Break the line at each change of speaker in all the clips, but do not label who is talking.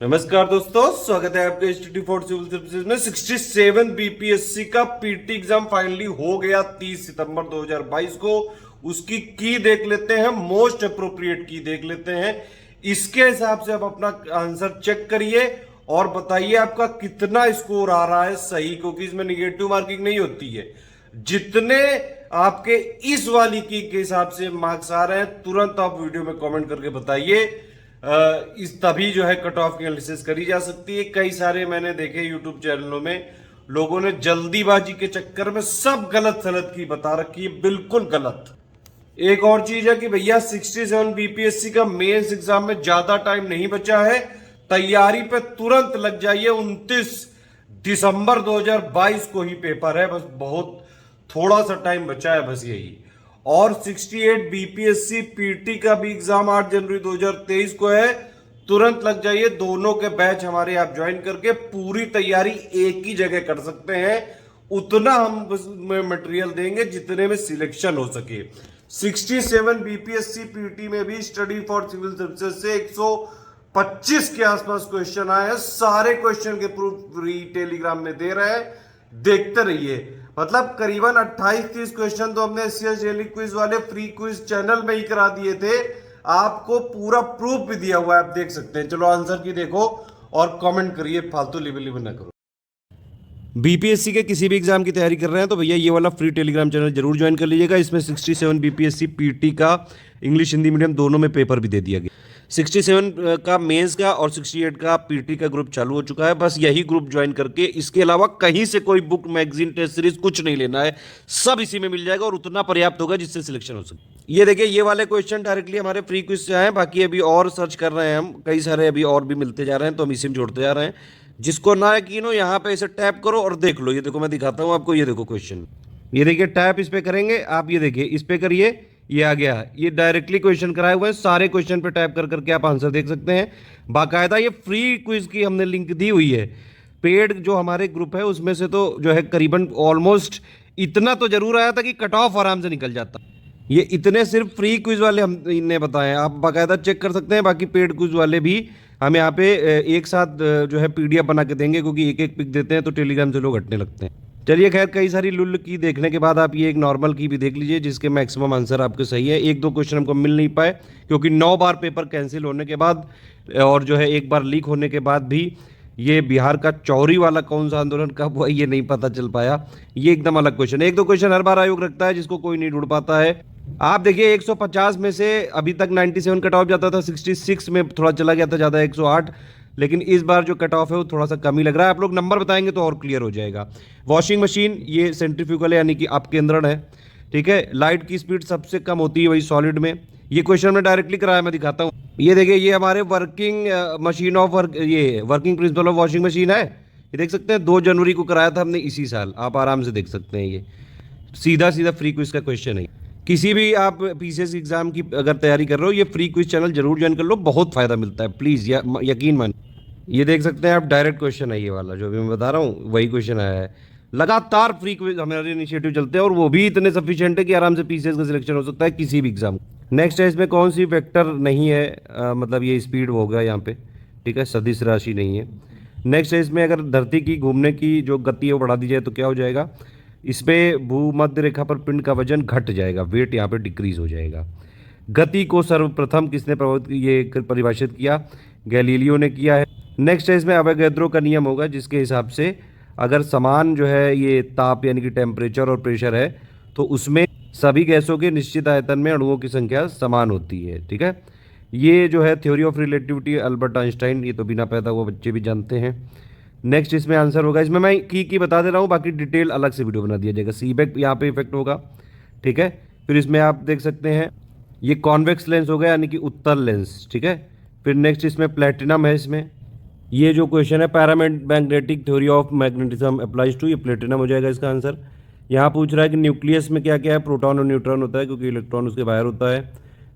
नमस्कार दोस्तों, स्वागत है आपके इंस्टीट्यूट फॉर सिविल सर्विसेज में। 67 बीपीएससी का पीटी एग्जाम फाइनली हो गया 30 सितंबर 2022 को। उसकी की देख लेते हैं, मोस्ट अप्रोप्रिएट की देख लेते हैं। इसके हिसाब से आप अपना आंसर चेक करिए और बताइए आपका कितना स्कोर आ रहा है सही, क्योंकि इसमें निगेटिव मार्किंग नहीं होती है। जितने आपके इस वाली की के हिसाब से मार्क्स आ रहे हैं तुरंत आप वीडियो में कमेंट करके बताइए। इस तभी जो है कट ऑफ की एनालिसिस करी जा सकती है। कई सारे मैंने देखे यूट्यूब चैनलों में लोगों ने जल्दीबाजी के चक्कर में सब गलत सलत की बता रखी है, बिल्कुल गलत। एक और चीज है कि भैया 67 बीपीएससी का मेंस एग्जाम में ज्यादा टाइम नहीं बचा है, तैयारी पे तुरंत लग जाइए। 29 दिसंबर 2022 को ही पेपर है, बस बहुत थोड़ा सा टाइम बचा है, बस यही। और 68 बीपीएससी पीटी का भी एग्जाम 8 जनवरी 2023 को है, तुरंत लग जाइए। दोनों के बैच हमारे आप ज्वाइन करके पूरी तैयारी एक ही जगह कर सकते हैं। उतना हम मटेरियल देंगे जितने में सिलेक्शन हो सके। 67 बीपीएससी पीटी में भी स्टडी फॉर सिविल सर्विसेज से 125 के आसपास क्वेश्चन आए हैं। सारे क्वेश्चन के प्रूफ फ्री टेलीग्राम में दे रहे हैं, देखते रहिए। मतलब करीबन 28-30 क्वेश्चन तो हमने एससीएस डेली क्विज वाले फ्री क्विज चैनल में ही करा दिए थे। आपको पूरा प्रूफ भी दिया हुआ है, आप देख सकते हैं। चलो आंसर की देखो और कमेंट करिए, फालतू लिबे ना करो। बीपीएससी के किसी भी एग्जाम की तैयारी कर रहे हैं तो भैया ये वाला फ्री टेलीग्राम चैनल जरूर ज्वाइन कर लीजिएगा। इसमें 67 बीपीएससी पीटी का इंग्लिश हिंदी मीडियम दोनों में पेपर भी दे दिया गया। 67 का मेंस का और 68 का पीटी का ग्रुप चालू हो चुका है। बस यही ग्रुप ज्वाइन करके, इसके अलावा कहीं से कोई बुक, मैगजीन, टेस्ट सीरीज कुछ नहीं लेना है, सब इसी में मिल जाएगा और उतना पर्याप्त होगा जिससे सिलेक्शन हो सके। ये देखिए, ये वाले क्वेश्चन डायरेक्टली हमारे फ्री क्विज से आए, बाकी अभी और सर्च कर रहे हैं हम, कई सारे अभी और भी मिलते जा रहे हैं तो हम इसी में जोड़ते जा रहे हैं। जिसको ना यकीन हो यहाँ पे इसे टैप करो और देख लो। ये देखो, मैं दिखाता हूँ आपको, ये देखो क्वेश्चन, ये देखिए टैप इस पे करेंगे आप, ये देखिए इस पे करिए, ये आ गया। ये डायरेक्टली क्वेश्चन कराए हुए हैं, सारे क्वेश्चन पे टैप कर करके आप आंसर देख सकते हैं। बाकायदा ये फ्री क्विज की हमने लिंक दी हुई है। पेड जो हमारे ग्रुप है उसमें से तो जो है करीबन ऑलमोस्ट इतना तो जरूर आया था कि कट ऑफ आराम से निकल जाता। ये इतने सिर्फ फ्री क्विज वाले हमने बताए, आप बाकायदा चेक कर सकते हैं। बाकी पेड क्विज वाले भी हम यहाँ पे एक साथ जो है पीडीएफ बना के देंगे, क्योंकि एक एक पिक देते हैं तो टेलीग्राम से लोग हटने लगते हैं। चलिए खैर, कई सारी लुल्ल की देखने के बाद आप ये एक नॉर्मल की भी देख लीजिए जिसके मैक्सिमम आंसर आपके सही है। एक दो क्वेश्चन हमको मिल नहीं पाए क्योंकि 9 बार पेपर कैंसिल होने के बाद और जो है एक बार लीक होने के बाद भी ये बिहार का चौरी वाला कौन सा आंदोलन कब हुआ ये नहीं पता चल पाया। ये एकदम अलग क्वेश्चन है। एक दो क्वेश्चन हर बार आयोग रखता है जिसको कोई नहीं ढूंढ पाता है। आप देखिए 150 में से अभी तक 97 कट ऑफ जाता था, 66 में थोड़ा चला गया था ज़्यादा 108, लेकिन इस बार जो कट ऑफ है वो थोड़ा सा कम ही लग रहा है। आप लोग नंबर बताएंगे तो और क्लियर हो जाएगा। वॉशिंग मशीन ये सेंट्रीफ्यूगल है, यानी कि अपकेंद्रण है, ठीक है। लाइट की स्पीड सबसे कम होती है वही सॉलिड में। ये क्वेश्चन में डायरेक्टली कराया, मैं दिखाता हूँ। ये देखिए, ये हमारे वर्किंग मशीन ऑफ वर्क, ये working principle of washing machine है। ये देख सकते हैं 2 जनवरी को कराया था हमने इसी साल, आप आराम से देख सकते हैं। ये सीधा सीधा फ्री क्विज का क्वेश्चन है। किसी भी आप पीसीएस एग्जाम की अगर तैयारी कर रहे हो, ये फ्री क्विज चैनल जरूर ज्वाइन कर लो, बहुत फायदा मिलता है, प्लीज़ यकीन मान। ये देख सकते हैं आप, डायरेक्ट क्वेश्चन है ये वाला जो भी मैं बता रहा हूँ, वही क्वेश्चन आया है। लगातार फ्री क्विज हमारे इनिशिएटिव चलते हैं और वो भी इतने सफिशिएंट है कि आराम से पीसीएस का सिलेक्शन हो सकता है किसी भी एग्जाम। नेक्स्ट है, इसमें कौन सी वेक्टर नहीं है, मतलब ये स्पीड होगा यहाँ पे, ठीक है, सदिश राशि नहीं है। नेक्स्ट है, इसमें अगर धरती की घूमने की जो गति है वो बढ़ा दी जाए तो क्या हो जाएगा। इस पर भूमध्य रेखा पर पिंड का वजन घट जाएगा, वेट यहाँ पे डिक्रीज हो जाएगा। गति को सर्वप्रथम किसने परिभाषित किया, गैलीलियो ने किया है। नेक्स्ट है, इसमें अवोगाद्रो का नियम होगा जिसके हिसाब से अगर समान जो है ये ताप यानी कि टेम्परेचर और प्रेशर है तो उसमें सभी गैसों के निश्चित आयतन में अणुओं की संख्या समान होती है, ठीक है। ये जो है theory of relativity Albert Einstein, ये तो बिना पैदा हुआ बच्चे भी जानते हैं। नेक्स्ट इसमें आंसर होगा, इसमें मैं की बता दे रहा हूँ, बाकी डिटेल अलग से वीडियो बना दिया जाएगा। सीबेक यहाँ पे इफेक्ट होगा, ठीक है। फिर इसमें आप देख सकते हैं ये कॉन्वेक्स लेंस हो गया, यानी कि उत्तल लेंस, ठीक है। फिर नेक्स्ट इसमें प्लेटिनम है। इसमें ये जो क्वेश्चन है, paramagnetic theory of magnetism applies to, ये प्लेटिनम हो जाएगा इसका आंसर। यहाँ पूछ रहा है कि न्यूक्लियस में क्या क्या है, प्रोटॉन और न्यूट्रॉन होता है क्योंकि इलेक्ट्रॉन उसके बाहर होता है।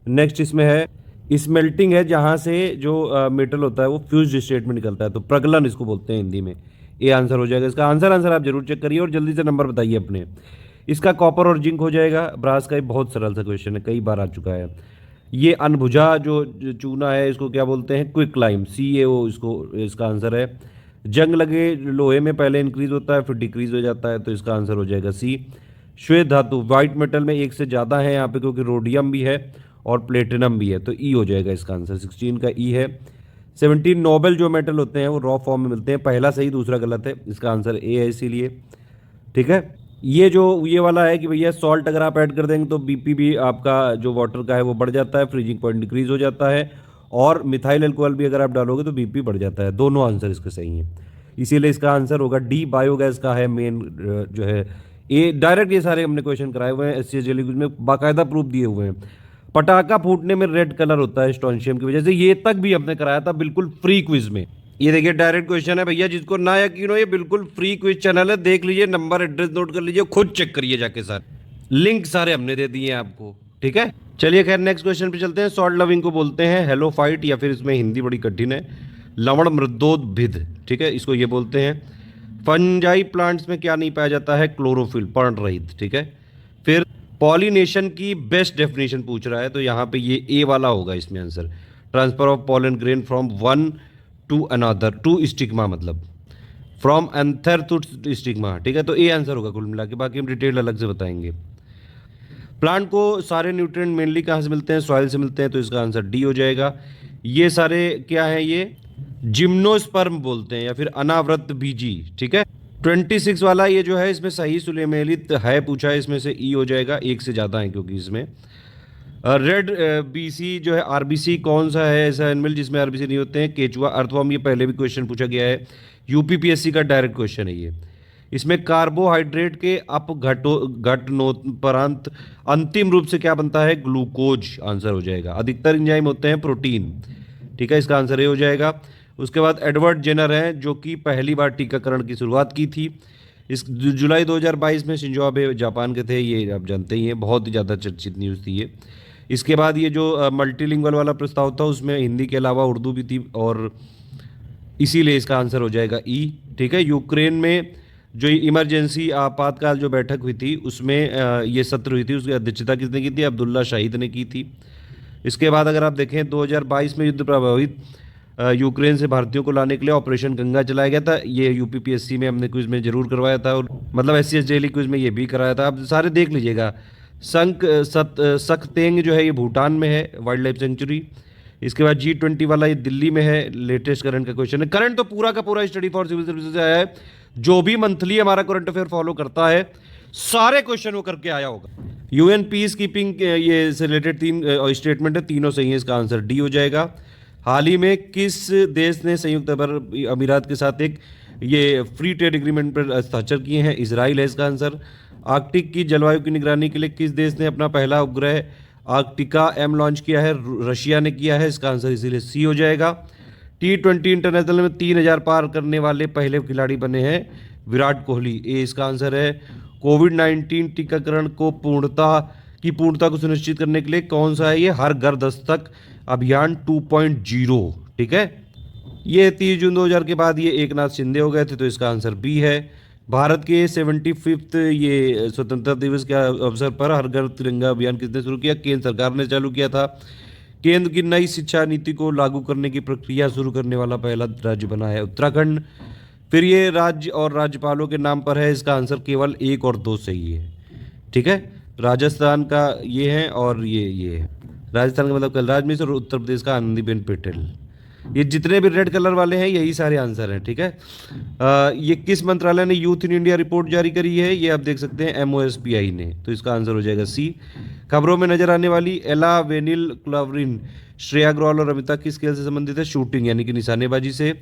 नेक्स्ट इसमें है स्मेल्टिंग है, जहाँ से जो मेटल होता है वो फ्यूज्ड स्टेट में निकलता है, तो प्रगलन इसको बोलते हैं हिंदी में। ये आंसर हो जाएगा इसका। आंसर आप जरूर चेक करिए और जल्दी से नंबर बताइए अपने। इसका कॉपर और जिंक हो जाएगा। ब्रास का बहुत सरल सा क्वेश्चन है, कई बार आ चुका है।
ये अनबुझा जो चूना है इसको क्या बोलते हैं, क्विक लाइम, CaO इसको, इसका आंसर है। जंग लगे लोहे में पहले इंक्रीज होता है फिर डिक्रीज हो जाता है, तो इसका आंसर हो जाएगा सी। श्वेत धातु व्हाइट मेटल में एक से ज़्यादा है यहाँ पे, क्योंकि रोडियम भी है और प्लेटिनम भी है, तो ई हो जाएगा इसका आंसर, 16 का ई है। 17 नोबल जो मेटल होते हैं वो रॉ फॉर्म में मिलते हैं, पहला सही दूसरा गलत है, इसका आंसर ए है इसीलिए। ठीक है, ये जो ये वाला है कि भैया सॉल्ट अगर आप ऐड कर देंगे तो बीपी भी आपका जो वाटर का है वो बढ़ जाता है, फ्रीजिंग पॉइंट डिक्रीज हो जाता है, और मिथाइल अल्कोहल भी अगर आप डालोगे तो बीपी बढ़ जाता है। दोनों आंसर इसके सही हैं, इसीलिए इसका आंसर होगा डी, बायोगैस का है मेन जो है। ए डायरेक्ट ये सारे हमने क्वेश्चन कराए हुए हैं एससीएस जेली में, बाकायदा प्रूफ दिए हुए हैं। पटाखा फूटने में रेड कलर होता है स्ट्रोंशियम की वजह से, ये तक भी हमने कराया था बिल्कुल फ्री क्विज में। ये देखिए डायरेक्ट क्वेश्चन है भैया, जिसको ना यकीन हो ये बिल्कुल फ्री क्विज चैनल है, देख लीजिए, नंबर एड्रेस नोट कर लीजिए, खुद चेक करिए जाके, सर लिंक सारे हमने दे दिए हैं आपको। ठीक है, चलिए खैर नेक्स्ट क्वेश्चन पे चलते हैं। सॉल्ट लविंग को बोलते हैं हेलोफाइट, या फिर इसमें हिंदी बड़ी कठिन है, लवण मृदोद्भिद। ठीक है, इसको ये बोलते हैं। फंजाई प्लांट्स में क्या नहीं पाया जाता है, क्लोरोफिल, पर्ण रहित। ठीक है, फिर पॉलिनेशन की बेस्ट डेफिनेशन पूछ रहा है, तो यहाँ पे ये ए वाला होगा इसमें answer, transfer of pollen grain from one to another, to stigma, मतलब फ्रॉम एंथर टू स्टिग्मा। ठीक है, तो ए आंसर होगा कुल मिला के, बाकी हम डिटेल अलग से बताएंगे। प्लांट को सारे न्यूट्रिएंट मेनली कहाँ से मिलते हैं, सॉइल से मिलते हैं, तो इसका आंसर डी हो जाएगा। ये सारे क्या है, ये जिम्नोस्पर्म बोलते हैं या फिर अनावृत बीजी। ठीक है, 26 वाला ये जो है इसमें सही सुलेमेलित है पूछा है, इसमें से ई हो जाएगा, एक से ज़्यादा है क्योंकि इसमें। रेड बीसी जो है आरबीसी कौन सा है ऐसा एनिमल जिसमें आरबीसी नहीं होते हैं, केचुआ, अर्थवर्म, ये पहले भी क्वेश्चन पूछा गया है, यूपीपीएससी का डायरेक्ट क्वेश्चन है ये। इसमें कार्बोहाइड्रेट के अपघटनोपरांत अंतिम रूप से क्या बनता है, ग्लूकोज आंसर हो जाएगा। अधिकतर एंजाइम होते हैं प्रोटीन। ठीक है, इसका आंसर ये हो जाएगा। उसके बाद एडवर्ड जेनर हैं जो कि पहली बार टीकाकरण की शुरुआत की थी, इस जुलाई 2022 में शिंजो आबे जापान के थे, ये आप जानते ही हैं, बहुत ही ज़्यादा चर्चित न्यूज़ थी ये। इसके बाद ये जो मल्टीलिंगुअल वाला प्रस्ताव था उसमें हिंदी के अलावा उर्दू भी थी, और इसीलिए इसका आंसर हो जाएगा ई। ठीक है, यूक्रेन में जो इमरजेंसी आपातकाल जो बैठक हुई थी उसमें ये सत्र हुई थी, उसकी अध्यक्षता किसने की थी, अब्दुल्ला शाहिद ने की थी। इसके बाद अगर आप देखें 2022 में युद्ध प्रभावित यूक्रेन से भारतीयों को लाने के लिए ऑपरेशन गंगा चलाया गया था, ये यूपीपीएससी में हमने क्विज में जरूर करवाया था, और मतलब एससीएस जेली क्विज में ये भी कराया था, आप सारे देख लीजिएगा। सकतेंग जो है ये भूटान में है, वाइल्ड लाइफ सेंचुरी। इसके बाद G20 वाला ये दिल्ली में है, लेटेस्ट करंट का क्वेश्चन है। करंट तो पूरा का पूरा स्टडी फॉर सिविल सर्विसेज से आया है, जो भी मंथली हमारा करंट अफेयर फॉलो करता है सारे क्वेश्चन वो करके आया होगा। यूएन पीस कीपिंग ये से रिलेटेड 3 स्टेटमेंट है, तीनों सही है, इसका आंसर डी हो जाएगा। हाल ही में किस देश ने संयुक्त अरब अमीरात के साथ एक ये फ्री ट्रेड एग्रीमेंट पर हस्ताक्षर किए हैं, इजराइल है इसका आंसर। आर्कटिक की जलवायु की निगरानी के लिए किस देश ने अपना पहला उपग्रह आर्कटिका M लॉन्च किया है, रशिया ने किया है, इसका आंसर इसीलिए सी हो जाएगा। T20 इंटरनेशनल में 3000 पार करने वाले पहले खिलाड़ी बने हैं विराट कोहली, ए इसका आंसर है। कोविड-19 टीकाकरण को पूर्णता को सुनिश्चित करने के लिए कौन सा है ये, हर घर दस्तक अभियान 2.0। ठीक है, ये 30 जून 2000 के बाद ये एकनाथ शिंदे हो गए थे, तो इसका आंसर बी है। भारत के 75th ये स्वतंत्रता दिवस के अवसर पर हर घर तिरंगा अभियान किसने शुरू किया, केंद्र सरकार ने चालू किया था। केंद्र की नई शिक्षा नीति को लागू करने की प्रक्रिया शुरू करने वाला पहला राज्य बना है उत्तराखंड। फिर ये राज्य और राज्यपालों के नाम पर है, इसका आंसर केवल 1 और 2 सही है। ठीक है, राजस्थान का ये है और ये है, राजस्थान का मतलब कलराज मिश्र, और उत्तर प्रदेश का आनंदीबेन पटेल। ये जितने भी रेड कलर वाले हैं यही सारे आंसर हैं। ठीक है, ये किस मंत्रालय ने यूथ इन इंडिया रिपोर्ट जारी करी है, ये आप देख सकते हैं MOSPI ने, तो इसका आंसर हो जाएगा सी। खबरों में नजर आने वाली एला वेनिल क्लावरिन श्रेया अग्रवाल और अमिता किस खेल से संबंधित है, शूटिंग यानी कि निशानेबाजी से।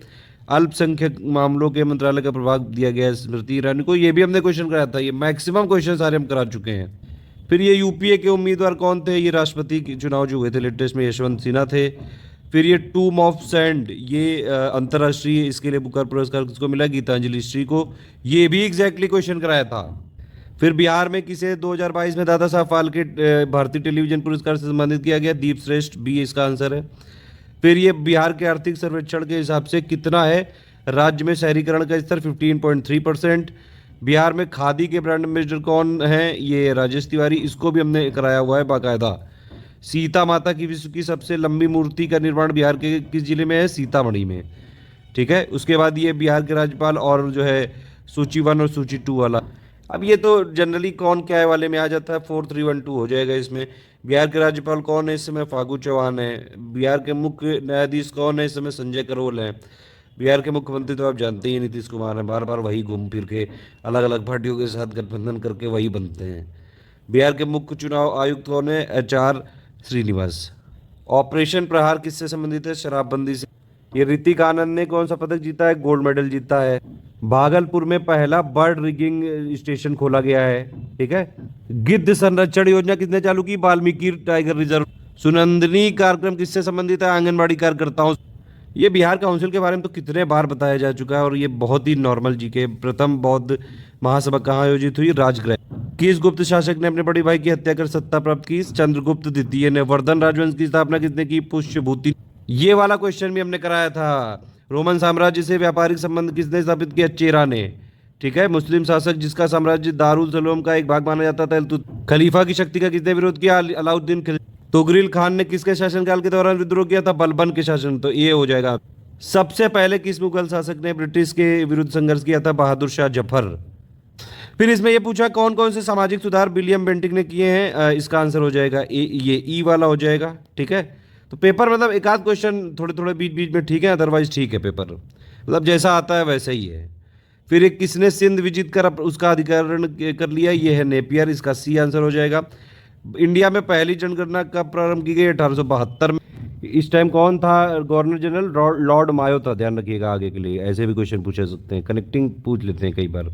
अल्पसंख्यक मामलों के मंत्रालय का प्रभाग दिया गया है स्मृति ईरानी को, ये भी हमने क्वेश्चन कराया था, ये मैक्सिमम क्वेश्चन सारे हम करा चुके हैं। फिर ये यूपीए के उम्मीदवार कौन थे, ये राष्ट्रपति के चुनाव जो हुए थे लेटेस्ट में यशवंत सिन्हा थे। फिर ये टूम ऑफ सैंड ये अंतर्राष्ट्रीय इसके लिए बुकर पुरस्कार किसको मिला, गीतांजलि श्री को, ये भी एग्जैक्टली क्वेश्चन कराया था। फिर बिहार में किसे 2022 में दादा साहब फाल्के भारतीय टेलीविजन पुरस्कार से सम्मानित किया गया, दीप श्रेष्ठ, बी इसका आंसर है। फिर ये बिहार के आर्थिक सर्वेक्षण के हिसाब से कितना है राज्य में शहरीकरण का स्तर, 15.3%। बिहार में खादी के ब्रांड एम्बेसडर कौन है, ये राजेश तिवारी, इसको भी हमने कराया हुआ है बाकायदा। सीता माता की विश्व की सबसे लंबी मूर्ति का निर्माण बिहार के किस जिले में है? सीतामढ़ी में। ठीक है, उसके बाद ये बिहार के राज्यपाल और जो है सूची 1 और सूची 2 वाला। अब ये तो जनरली कौन क्या है वाले में आ जाता है, 4312 हो जाएगा इसमें। बिहार के राज्यपाल कौन है इस समय? फागू चौहान है। बिहार के मुख्य न्यायाधीश कौन है इस समय? संजय करोल हैं। बिहार के मुख्यमंत्री तो आप जानते ही नीतीश कुमार हैं, बार बार वही घूम फिर के अलग अलग पार्टियों के साथ गठबंधन करके वही बनते हैं। बिहार के मुख्य चुनाव आयुक्त कौन है? HR श्रीनिवास। ऑपरेशन प्रहार किससे संबंधित है? शराबबंदी से। ये ऋतिक आनंद ने कौन सा पदक जीता है? गोल्ड मेडल जीता है। भागलपुर में पहला बर्ड रिगिंग स्टेशन खोला गया है। ठीक है। गिद्ध संरक्षण योजना किसने चालू की? Valmiki tiger reserve. सुनंदनी कार्यक्रम किससे संबंधित है? आंगनबाड़ी कार्यकर्ताओं। ये बिहार काउंसिल के बारे में तो कितने बार बताया जा चुका है और ये बहुत ही नॉर्मल जी के। प्रथम बौद्ध महासभा कहाँ आयोजित हुई? राजगृह। किस गुप्त शासक ने अपने बड़े भाई की हत्या कर सत्ता प्राप्त की? चंद्रगुप्त द्वितीय ने। वर्धन राजवंश की स्थापना किसने की? पुष्यभूति। ये वाला क्वेश्चन भी हमने कराया था। रोमन साम्राज्य से व्यापारिक संबंध किसने स्थापित किया? चेरा ने। ठीक है। मुस्लिम शासक जिसका साम्राज्य दारुल सलोम का एक भाग माना जाता था, खलीफा की शक्ति का किसने विरोध किया? अलाउद्दीन खिलजी। तुगरिल खान ने किसके शासनकाल के दौरान विद्रोह किया था? बलबन के शासन। तो ये हो जाएगा। सबसे पहले किस मुगल शासक ने ब्रिटिश के विरुद्ध संघर्ष किया था? बहादुर शाह जफर। फिर इसमें ये पूछा कौन कौन से सामाजिक सुधार विलियम बेंटिक ने किए हैं? इसका आंसर हो जाएगा ये ई वाला हो जाएगा। ठीक है। तो पेपर मतलब एक आध क्वेश्चन थोड़े थोड़े बीच बीच में ठीक है, अदरवाइज ठीक है पेपर, मतलब जैसा आता है वैसा ही है। फिर एक किसने सिंध विजित कर उसका अधिकरण कर लिया? ये है नेपियर। इसका सी आंसर हो जाएगा। इंडिया में पहली जनगणना कब प्रारंभ की गई? 1872 में। इस टाइम कौन था गवर्नर जनरल? लॉर्ड मायो था। ध्यान रखिएगा आगे के लिए, ऐसे भी क्वेश्चन पूछे सकते हैं, कनेक्टिंग पूछ लेते हैं कई बार।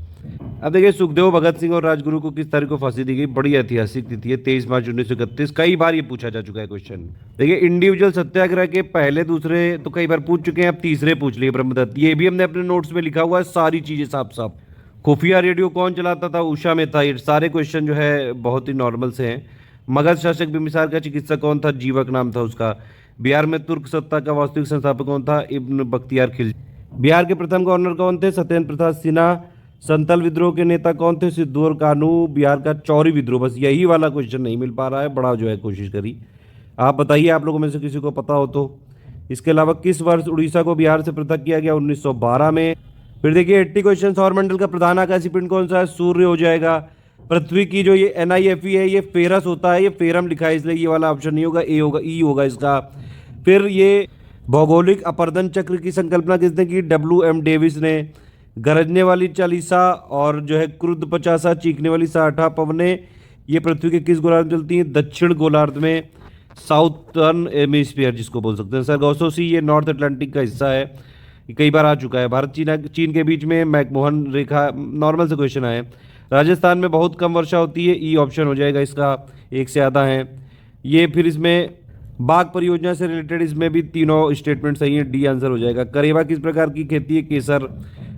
अब देखिए, सुखदेव, भगत सिंह और राजगुरु को किस तारीख को फांसी दी गई? बड़ी ऐतिहासिक तिथि है, 23 मार्च 1931। कई बार ये पूछा जा चुका है क्वेश्चन। देखिए, इंडिविजुअल सत्याग्रह के पहले दूसरे तो कई बार पूछ चुके हैं, अब तीसरे पूछ लिए ब्रह्मदत्त। ये भी हमने अपने नोट्स में लिखा हुआ है, सारी चीजें साफ साफ। खुफिया रेडियो कौन चलाता था? उषा मेहता। ये सारे क्वेश्चन जो है बहुत ही नॉर्मल से हैं। मगध शासक बिम्बिसार का चिकित्सक कौन था? जीवक नाम था उसका। बिहार में तुर्क सत्ता का वास्तविक संस्थापक कौन था? इब्न बख्तियार खिलजी। बिहार के प्रथम गवर्नर कौन थे? सत्येंद्र प्रसाद सिन्हा। संथल विद्रोह के नेता कौन थे? सिद्धू और कानू। बिहार का चौरी विद्रोह। बस यही वाला क्वेश्चन नहीं मिल पा रहा है, बड़ा जो है कोशिश करी। आप बताइए, आप लोगों में से किसी को पता हो तो। इसके अलावा किस वर्ष उड़ीसा को बिहार से पृथक किया गया? 1912 में। फिर देखिए 80 क्वेश्चन। सौरमंडल का प्रधान आकाशीय पिंड कौन सा है? सूर्य हो जाएगा। पृथ्वी की जो ये NIFE है, ये फेरस होता है, ये फेरम लिखा है, इसलिए ये वाला ऑप्शन नहीं होगा, ए होगा, ई होगा इसका। फिर ये भौगोलिक अपर्दन चक्र की संकल्पना किसने की? WM डेविस ने। गरजने वाली चालीसा और जो है क्रुद्ध पचासा, चीखने वाली 60 पवने, ये पृथ्वी के किस गोलार्ध में चलती हैं? दक्षिण गोलार्ध में, साउथर्न हेमिस्फीयर जिसको बोल सकते हैं। सरगोसो सी, ये नॉर्थ अटलांटिक का हिस्सा है, कई बार आ चुका है। भारत चीन के बीच में मैकमोहन रेखा, नॉर्मल से क्वेश्चन आए। राजस्थान में बहुत कम वर्षा होती है, ई ऑप्शन हो जाएगा इसका, एक से ज़्यादा है ये। फिर इसमें बाघ परियोजना से रिलेटेड इसमें भी तीनों स्टेटमेंट सही हैं, डी आंसर हो जाएगा। करेवा किस प्रकार की खेती है? केसर।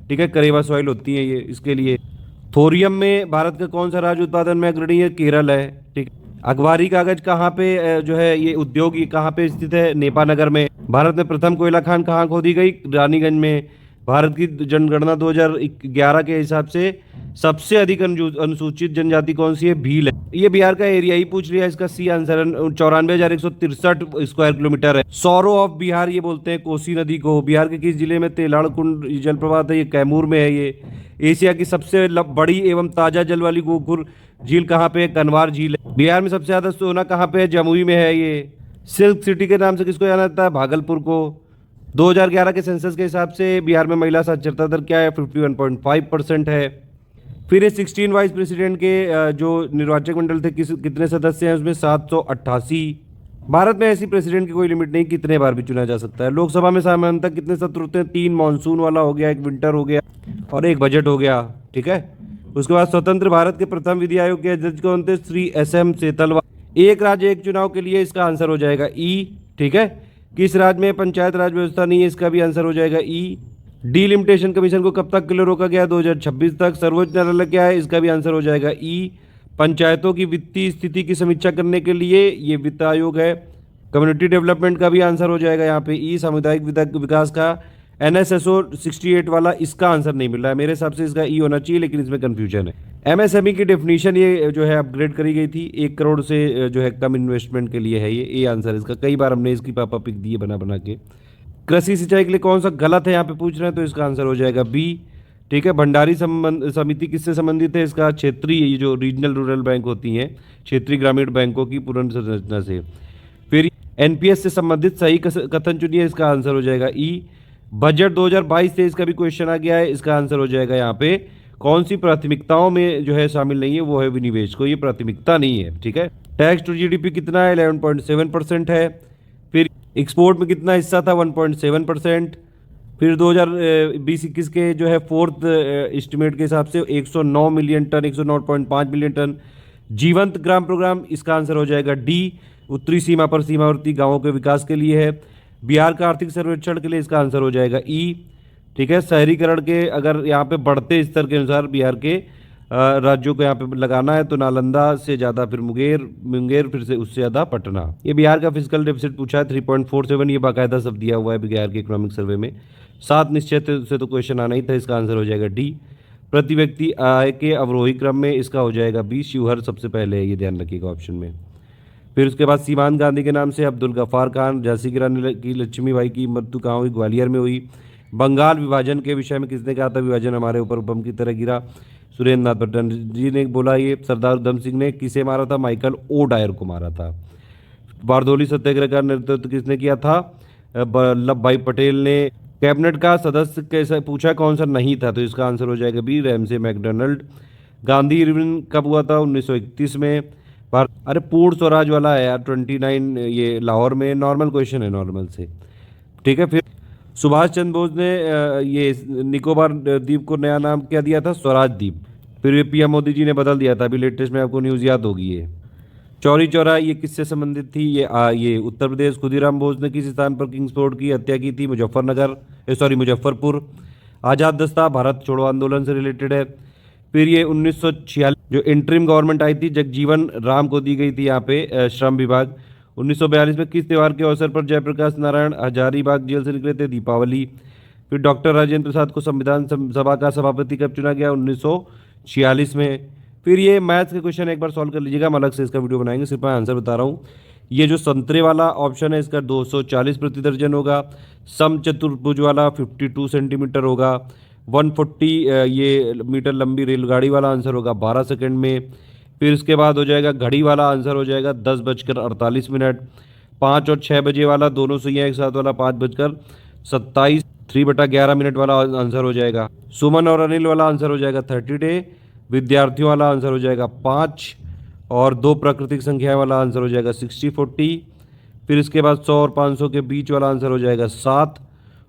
ठीक है, करेवा सॉइल होती है ये इसके लिए। थोरियम में भारत का कौन सा राज्य उत्पादन में अग्रणी है? केरल है। ठीक। अखबारी कागज कहाँ पे जो है ये उद्योग, ये कहाँ पे स्थित है? नेपानगर में। भारत में प्रथम कोयला खान कहाँ खोदी गई? रानीगंज में। भारत की जनगणना 2011 के हिसाब से सबसे अधिक अनुसूचित जनजाति कौन सी है? भील है। ये बिहार का एरिया ही पूछ लिया, इसका सी आंसर 94,163 स्क्वायर किलोमीटर है। सौरो ऑफ बिहार ये बोलते हैं कोसी नदी को। बिहार के किस जिले में तेलाड़ कुंड जलप्रपात है? ये कैमूर में है ये। एशिया की सबसे बड़ी एवं ताजा जल वाली गोखुर झील कहाँ पे है? कनवार झील है। बिहार में सबसे ज्यादा सोना कहाँ पे है? जमुई में है ये। सिल्क सिटी के नाम से किसको जाना जाता है? भागलपुर को। 2011 के सेंसस के हिसाब से बिहार में महिला साक्षरता दर क्या है? 51.5% है। फिर ये 16 वाइस प्रेसिडेंट के जो निर्वाचक मंडल थे कितने सदस्य हैं? उसमें 788। भारत में ऐसी प्रेसिडेंट की कोई लिमिट नहीं, कितने बार भी चुना जा सकता है। लोकसभा में सामान्यतः कितने सत्र होते हैं? 3 मानसून वाला हो गया, एक विंटर हो गया और एक बजट हो गया। ठीक है। उसके बाद स्वतंत्र भारत के प्रथम विधि आयोग के अध्यक्ष कौन थे? श्री SM सेतलवाल। एक राज्य एक चुनाव के लिए इसका आंसर हो जाएगा ई। ठीक है। किस राज्य में पंचायत राज व्यवस्था नहीं है? इसका भी आंसर हो जाएगा ई। डीलिमिटेशन कमीशन को कब तक के लिए रोका गया? 2026 तक। सर्वोच्च न्यायालय क्या है? इसका भी आंसर हो जाएगा ई। पंचायतों की वित्तीय स्थिति की समीक्षा करने के लिए ये वित्त आयोग है। कम्युनिटी डेवलपमेंट का भी आंसर हो जाएगा यहाँ पे ई। सामुदायिक विकास का NSSO 68 वाला, इसका आंसर नहीं मिल रहा है मेरे हिसाब से, इसका ई होना चाहिए, लेकिन इसमें कंफ्यूजन है। MSME की डेफिनेशन ये जो है अपग्रेड करी गई थी, 1 करोड़ से जो है कम इन्वेस्टमेंट के लिए है ये आंसर इसका। कई बार हमने इसकी पापा पिक दी है बना बना के। कृषि सिंचाई के लिए कौन सा गलत है यहाँ पे पूछ रहे हैं, तो इसका आंसर हो जाएगा बी। ठीक है, भंडारी समिति किससे संबंधित है, इसका क्षेत्रीय, ये जो रीजनल रूरल बैंक होती हैं, क्षेत्रीय ग्रामीण बैंकों की पुनर्संरचना से। फिर NPS से संबंधित सही कथन चुनिए, इसका आंसर हो जाएगा ई। बजट 2022-23 का भी क्वेश्चन आ गया है, इसका आंसर हो जाएगा यहाँ पे कौन सी प्राथमिकताओं में जो है शामिल नहीं है, वो है विनिवेश को, ये प्राथमिकता नहीं है। ठीक है, टैक्स टू GDP कितना है, 11.7% है। फिर एक्सपोर्ट में कितना हिस्सा था, 1.7%। फिर 2020-21 के जो है फोर्थ एस्टिमेट के हिसाब से 109 मिलियन टन, 109.5 मिलियन टन। जीवंत ग्राम प्रोग्राम, इसका आंसर हो जाएगा डी, उत्तरी सीमा पर सीमावर्ती गांवों के विकास के लिए है। बिहार का आर्थिक सर्वेक्षण के लिए इसका आंसर हो जाएगा ई। ठीक है, शहरीकरण के अगर यहाँ पे बढ़ते स्तर के अनुसार बिहार के राज्यों को यहाँ पे लगाना है, तो नालंदा से ज़्यादा, फिर मुंगेर, फिर से उससे ज़्यादा पटना। ये बिहार का फिजिकल डेफिसिट पूछा है 3.47, ये बाकायदा सब दिया हुआ है बिहार के इकोनॉमिक सर्वे में। 7 निश्चय से तो क्वेश्चन आना ही था, इसका आंसर हो जाएगा डी। प्रति व्यक्ति आय के अवरोही क्रम में, इसका हो जाएगा बी, शिवहर सबसे पहले है, ये ध्यान रखिएगा ऑप्शन में। फिर उसके बाद सीमांत गांधी के नाम से अब्दुल गफ्फार खान, झांसी की रानी की लक्ष्मीबाई की मृत्यु कहाँ हुई, ग्वालियर में हुई। बंगाल विभाजन के विषय में किसने कहा था, विभाजन हमारे ऊपर बम की तरह गिरा, सुरेंद्र नाथ भट्ट जी ने बोला ये। सरदार उधम सिंह ने किसे मारा था, माइकल ओ डायर को मारा था। बारदोली सत्याग्रह का नेतृत्व किसने किया था, वल्लभ भाई पटेल ने। कैबिनेट का सदस्य कैसा पूछा, कौन सा नहीं था, तो इसका आंसर हो जाएगा B, Ramsay MacDonald. Gandhi Irwin कब हुआ था, 1931 में। अरे पूर्ण स्वराज वाला है यार, 29 ये लाहौर में, नॉर्मल क्वेश्चन है, नॉर्मल से। ठीक है, फिर सुभाष चंद्र बोस ने ये निकोबार द्वीप को नया नाम क्या दिया था, स्वराज द्वीप। फिर ये PM मोदी जी ने बदल दिया था, अभी लेटेस्ट में आपको न्यूज़ याद होगी ये। चौरी चौरा ये किससे संबंधित थी, ये उत्तर प्रदेश। खुदीराम बोस ने किस स्थान पर किंग्सफोर्ड की हत्या की थी, मुजफ्फरपुर। आज़ाद दस्ता भारत छोड़ो आंदोलन से रिलेटेड है। फिर ये 1946 जो इंटरिम गवर्नमेंट आई थी, जगजीवन राम को दी गई थी यहाँ पे श्रम विभाग। 1942 में किस त्यौहार के अवसर पर जयप्रकाश नारायण हजारीबाग जेल से निकले थे, दीपावली। फिर डॉक्टर राजेंद्र प्रसाद को संविधान सभा का सभापति कब चुना गया, 1946 में। फिर ये मैथ्स के क्वेश्चन एक बार सॉल्व कर लीजिएगा, हम अलग से इसका वीडियो बनाएंगे, सिर्फ मैं आंसर बता रहा हूँ। ये जो संतरे वाला ऑप्शन है, इसका 240 प्रति दर्जन होगा। समचतुर्भुज वाला 52 सेंटीमीटर होगा। 140 ये मीटर लंबी रेलगाड़ी वाला आंसर होगा 12 सेकंड में। फिर इसके बाद हो जाएगा घड़ी वाला आंसर हो जाएगा 10:48। 5 और 6 बजे वाला दोनों सही है, एक साथ वाला 5:27, 3/11 वाला आंसर हो जाएगा। सुमन और अनिल वाला आंसर हो जाएगा 30 डे। विद्यार्थियों वाला आंसर हो जाएगा 5, और 2 प्राकृतिक संख्या वाला आंसर हो जाएगा 60-40। फिर इसके बाद 100 और 500 के बीच वाला आंसर हो जाएगा 7,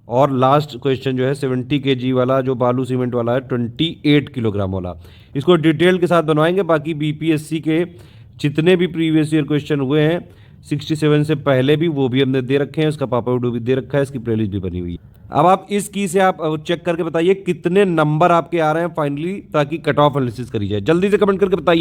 और लास्ट क्वेश्चन जो है 70 kg वाला, जो बालू सीमेंट वाला है, 28 किलोग्राम वाला। इसको डिटेल के साथ बनवाएंगे। बाकी BPSC के जितने भी प्रीवियस ईयर क्वेश्चन हुए हैं 67 से पहले भी, वो भी हमने दे रखे हैं, उसका पापा वीडियो भी दे रखा है, इसकी प्लेलिस्ट भी बनी हुई है। अब आप इस की से आप चेक करके बताइए कितने नंबर आपके आ रहे हैं फाइनली, ताकि कट ऑफ एनालिसिस करी जाए। जल्दी से कमेंट करके बताइए।